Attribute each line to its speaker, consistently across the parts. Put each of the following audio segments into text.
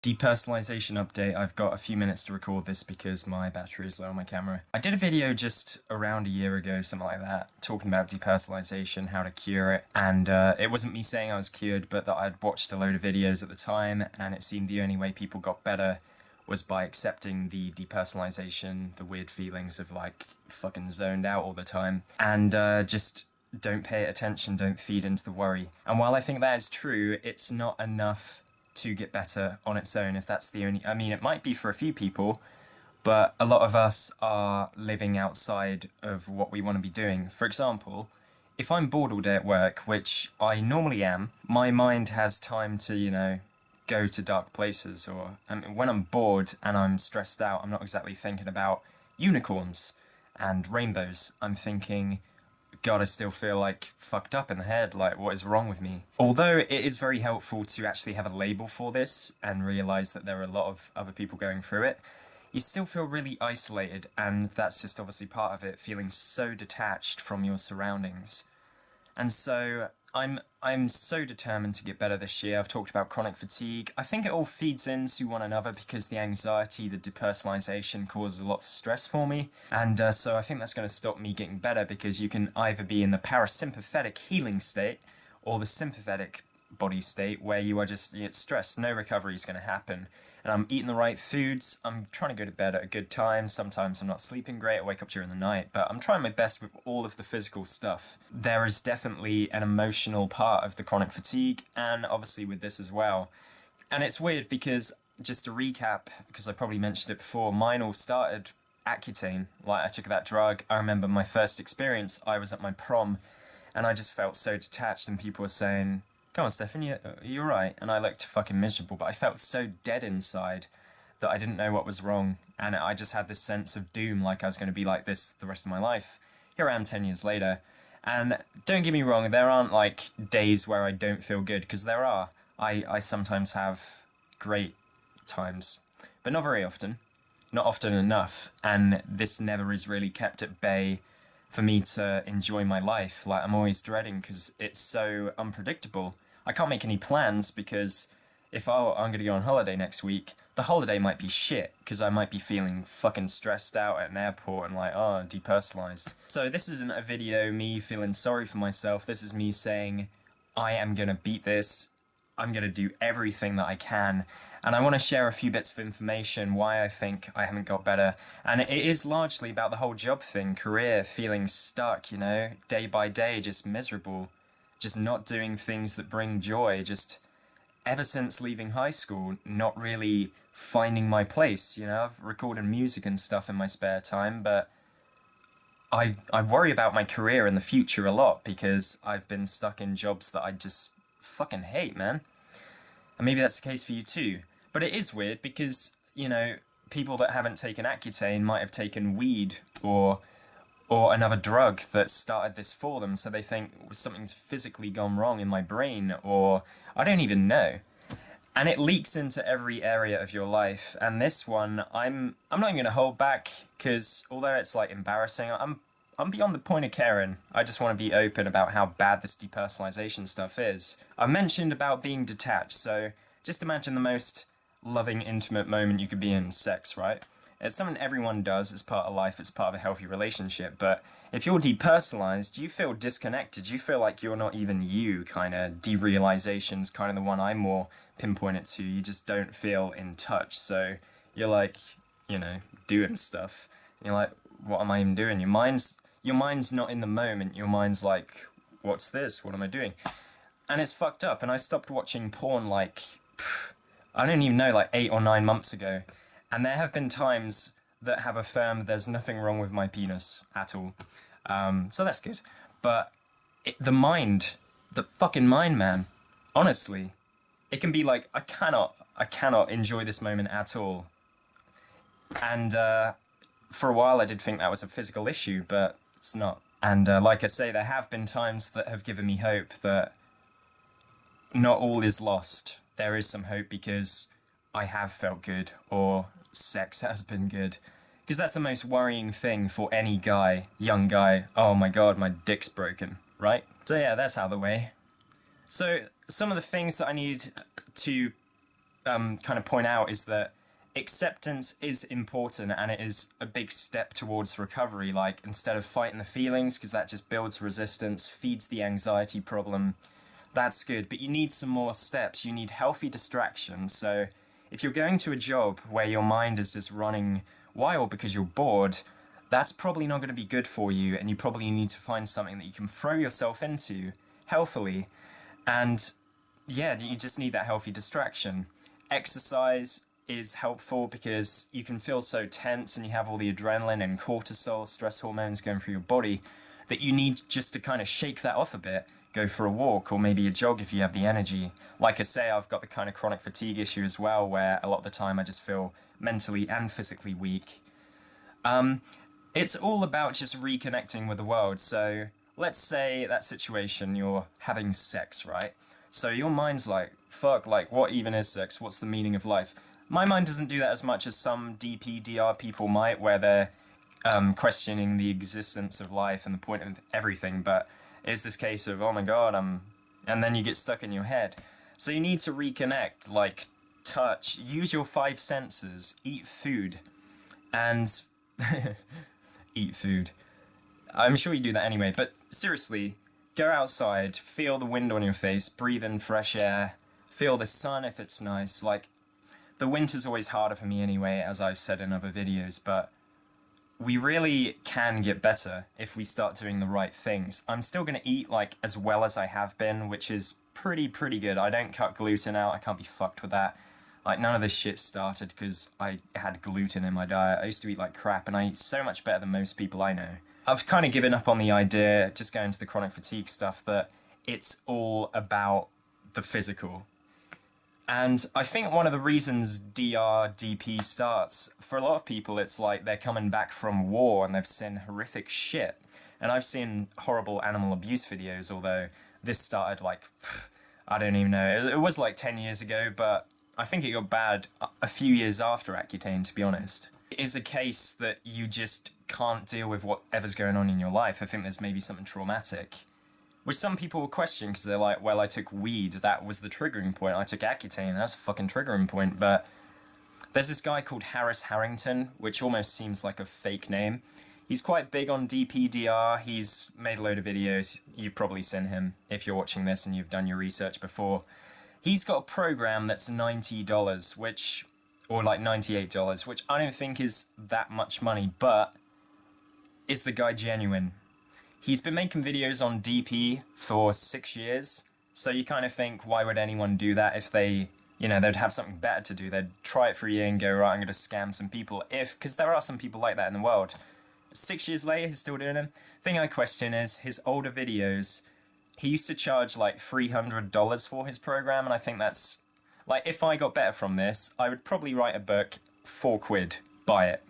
Speaker 1: Depersonalization update. I've got a few minutes to record this because my battery is low on my camera. I did a video just around a year ago, something like that, talking about depersonalization, how to cure it, and it wasn't me saying I was cured, but that I'd watched a load of videos at the time, and it seemed the only way people got better was by accepting the depersonalization, the weird feelings of like fucking zoned out all the time, and just don't pay attention, don't feed into the worry. And while I think that is true, it's not enough to get better on its own if that's the only... I mean, it might be for a few people, but a lot of us are living outside of what we want to be doing. For example, if I'm bored all day at work, which I normally am, my mind has time to, go to dark places, or when I'm bored and I'm stressed out, I'm not exactly thinking about unicorns and rainbows. I'm thinking, God, I still feel like fucked up in the head, like what is wrong with me? Although it is very helpful to actually have a label for this and realise that there are a lot of other people going through it, you still feel really isolated, and that's just obviously part of it, feeling so detached from your surroundings. And so I'm so determined to get better this year. I've talked about chronic fatigue. I think it all feeds into one another because the anxiety, the depersonalization causes a lot of stress for me. And so I think that's going to stop me getting better, because you can either be in the parasympathetic healing state or the sympathetic body state where you are just stressed. No recovery is going to happen. And I'm eating the right foods. I'm trying to go to bed at a good time. Sometimes I'm not sleeping great. I wake up during the night. But I'm trying my best with all of the physical stuff. There is definitely an emotional part of the chronic fatigue, and obviously with this as well. And it's weird because, just to recap, because I probably mentioned it before, mine all started Accutane. Like, I took that drug. I remember my first experience, I was at my prom, and I just felt so detached, and people were saying, "Come on, Stefan, you're right." And I looked fucking miserable, but I felt so dead inside that I didn't know what was wrong, and I just had this sense of doom, like I was going to be like this the rest of my life. Here I am 10 years later, and don't get me wrong, there aren't like days where I don't feel good, because there are. I sometimes have great times, but not very often. Not often enough, and this never is really kept at bay for me to enjoy my life. Like, I'm always dreading because it's so unpredictable. I can't make any plans because if I'm going to go on holiday next week, the holiday might be shit because I might be feeling fucking stressed out at an airport and like, oh, depersonalized. So this isn't a video me feeling sorry for myself. This is me saying, I am going to beat this. I'm going to do everything that I can. And I want to share a few bits of information why I think I haven't got better. And it is largely about the whole job thing, career, feeling stuck, day by day, just miserable. Just not doing things that bring joy. Just ever since leaving high school, not really finding my place. I've recorded music and stuff in my spare time, but I worry about my career in the future a lot because I've been stuck in jobs that I just fucking hate, man. And maybe that's the case for you too. But it is weird because, people that haven't taken Accutane might have taken weed or another drug that started this for them, so they think something's physically gone wrong in my brain, or I don't even know. And it leaks into every area of your life. And this one, I'm not even going to hold back, because although it's like embarrassing, I'm beyond the point of caring. I just want to be open about how bad this depersonalization stuff is. I mentioned about being detached, so just imagine the most loving, intimate moment you could be in, sex, right? It's something everyone does, it's part of life, it's part of a healthy relationship, but if you're depersonalized, you feel disconnected, you feel like you're not even you, kind of. Derealization's kind of the one I more pinpoint it to. You just don't feel in touch, so you're like, doing stuff. And you're like, what am I even doing? Your mind's not in the moment, your mind's like, what's this? What am I doing? And it's fucked up, and I stopped watching porn I don't even know, like 8 or 9 months ago. And there have been times that have affirmed there's nothing wrong with my penis at all. So that's good. But the fucking mind, man, honestly, it can be like, I cannot enjoy this moment at all. And for a while I did think that was a physical issue, but it's not. And like I say, there have been times that have given me hope that not all is lost. There is some hope because I have felt good, or sex has been good. Because that's the most worrying thing for any guy, young guy. Oh my God, my dick's broken, right? So yeah, that's out of the way. So some of the things that I need to kind of point out is that acceptance is important, and it is a big step towards recovery. Like, instead of fighting the feelings, because that just builds resistance, feeds the anxiety problem, that's good. But you need some more steps. You need healthy distractions. So if you're going to a job where your mind is just running wild because you're bored, that's probably not going to be good for you, and you probably need to find something that you can throw yourself into healthily. And yeah, you just need that healthy distraction. Exercise is helpful because you can feel so tense and you have all the adrenaline and cortisol, stress hormones going through your body, that you need just to kind of shake that off a bit. Go for a walk, or maybe a jog if you have the energy. Like I say, I've got the kind of chronic fatigue issue as well, where a lot of the time I just feel mentally and physically weak. It's all about just reconnecting with the world. So let's say that situation, you're having sex, right? So your mind's like, fuck, like, what even is sex? What's the meaning of life? My mind doesn't do that as much as some DPDR people might, where they're questioning the existence of life and the point of everything, but it's this case of, oh my god, and then you get stuck in your head. So you need to reconnect, like touch, use your 5 senses, eat food, and eat food. I'm sure you do that anyway, but seriously, go outside, feel the wind on your face, breathe in fresh air, feel the sun if it's nice. Like, the winter's always harder for me anyway, as I've said in other videos, but we really can get better if we start doing the right things. I'm still going to eat, like, as well as I have been, which is pretty good. I don't cut gluten out, I can't be fucked with that. Like, none of this shit started because I had gluten in my diet. I used to eat like crap, and I eat so much better than most people I know. I've kind of given up on the idea, just going to the chronic fatigue stuff, that it's all about the physical. And I think one of the reasons DP starts, for a lot of people, it's like they're coming back from war and they've seen horrific shit. And I've seen horrible animal abuse videos, although this started like, I don't even know, it was like 10 years ago, but I think it got bad a few years after Accutane, to be honest. It is a case that you just can't deal with whatever's going on in your life. I think there's maybe something traumatic, which some people will question because they're like, well, I took weed, that was the triggering point. I took Accutane, that's a fucking triggering point. But there's this guy called Harris Harrington, which almost seems like a fake name. He's quite big on DPDR, he's made a load of videos, you've probably seen him if you're watching this and you've done your research before. He's got a program that's $90, which, or like $98, which I don't think is that much money, but is the guy genuine? He's been making videos on DP for 6 years, so you kind of think, why would anyone do that if they, you know, they'd have something better to do? They'd try it for a year and go, right, I'm going to scam some people, because there are some people like that in the world. 6 years later, he's still doing them. Thing I question is his older videos. He used to charge like $300 for his program, and I think that's, like, if I got better from this, I would probably write a book, £4, buy it.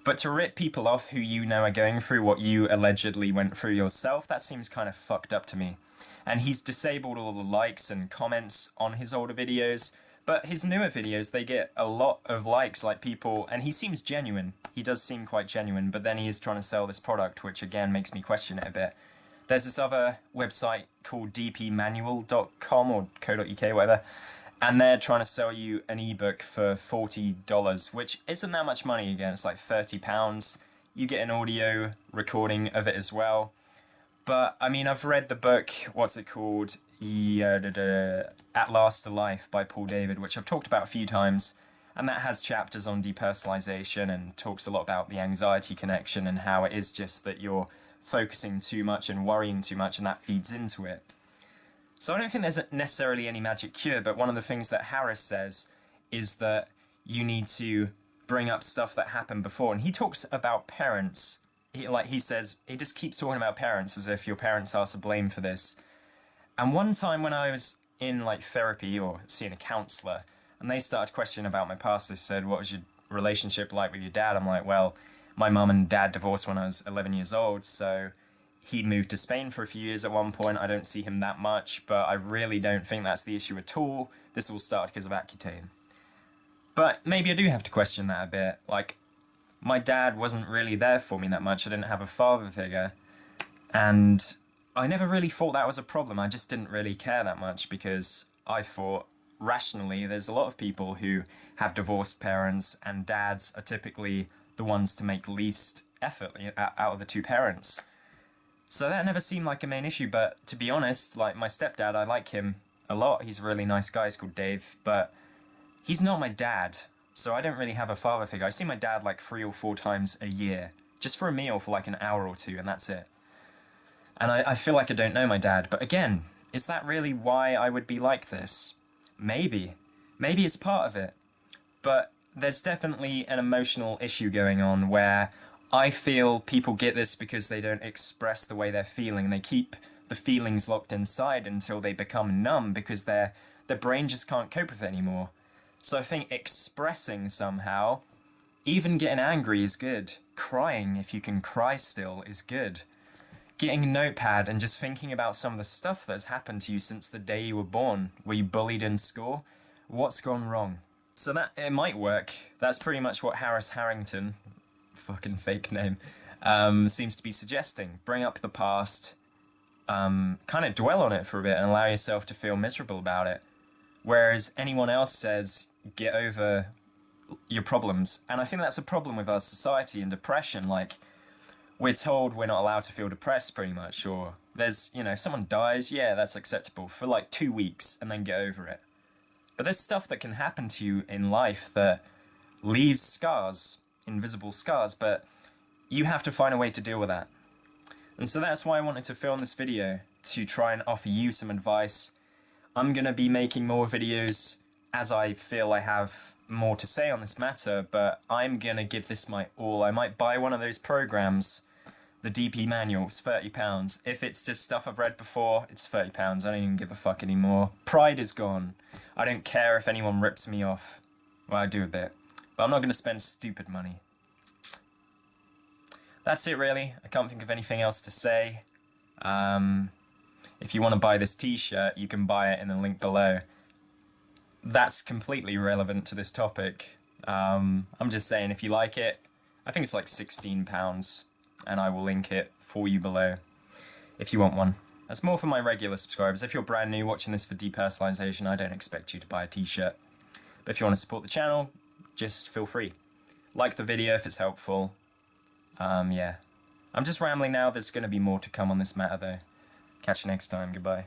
Speaker 1: But to rip people off who you know are going through what you allegedly went through yourself, that seems kind of fucked up to me. And he's disabled all the likes and comments on his older videos, but his newer videos, they get a lot of likes, like people, and he seems genuine. He does seem quite genuine, but then he is trying to sell this product, which again makes me question it a bit. There's this other website called dpmanual.com or co.uk, whatever, and they're trying to sell you an ebook for $40, which isn't that much money again, it's like £30. You get an audio recording of it as well. But, I mean, I've read the book, what's it called? At Last a Life by Paul David, which I've talked about a few times, and that has chapters on depersonalization and talks a lot about the anxiety connection and how it is just that you're focusing too much and worrying too much, and that feeds into it. So I don't think there's necessarily any magic cure, but one of the things that Harris says is that you need to bring up stuff that happened before. And he talks about parents. He says, he just keeps talking about parents as if your parents are to blame for this. And one time when I was in like therapy or seeing a counsellor, and they started questioning about my past, they said, what was your relationship like with your dad? I'm like, well, my mum and dad divorced when I was 11 years old, so he moved to Spain for a few years at one point. I don't see him that much, but I really don't think that's the issue at all. This all started because of Accutane. But maybe I do have to question that a bit. Like, my dad wasn't really there for me that much. I didn't have a father figure. And I never really thought that was a problem. I just didn't really care that much because I thought rationally, there's a lot of people who have divorced parents, and dads are typically the ones to make least effort out of the two parents. So that never seemed like a main issue, but to be honest, like my stepdad, I like him a lot. He's a really nice guy, he's called Dave, but he's not my dad, so I don't really have a father figure. I see my dad like 3 or 4 times a year, just for a meal for like an hour or two, and that's it. And I feel like I don't know my dad, but again, is that really why I would be like this? Maybe. Maybe it's part of it. But there's definitely an emotional issue going on where I feel people get this because they don't express the way they're feeling. They keep the feelings locked inside until they become numb because their brain just can't cope with it anymore. So I think expressing somehow, even getting angry is good. Crying, if you can cry still, is good. Getting a notepad and just thinking about some of the stuff that's happened to you since the day you were born. Were you bullied in school? What's gone wrong? So that, it might work. That's pretty much what Harris Harrington, fucking fake name, seems to be suggesting. Bring up the past, kind of dwell on it for a bit and allow yourself to feel miserable about it. Whereas anyone else says, get over your problems. And I think that's a problem with our society and depression. Like, we're told we're not allowed to feel depressed pretty much, or there's, you know, if someone dies, yeah, that's acceptable for like 2 weeks and then get over it. But there's stuff that can happen to you in life that leaves scars, invisible scars, but you have to find a way to deal with that. And so that's why I wanted to film this video, to try and offer you some advice. I'm going to be making more videos as I feel I have more to say on this matter, but I'm going to give this my all. I might buy one of those programs. The DP manual is £30. If it's just stuff I've read before, it's £30. I don't even give a fuck anymore. Pride is gone. I don't care if anyone rips me off. Well, I do a bit. But I'm not going to spend stupid money. That's it really. I can't think of anything else to say. If you want to buy this t-shirt, you can buy it in the link below. That's completely irrelevant to this topic. I'm just saying, if you like it, I think it's like £16. And I will link it for you below if you want one. That's more for my regular subscribers. If you're brand new watching this for Depersonalization, I don't expect you to buy a t-shirt. But if you want to support the channel, just feel free. Like the video if it's helpful. Yeah. I'm just rambling now. There's going to be more to come on this matter though. Catch you next time. Goodbye.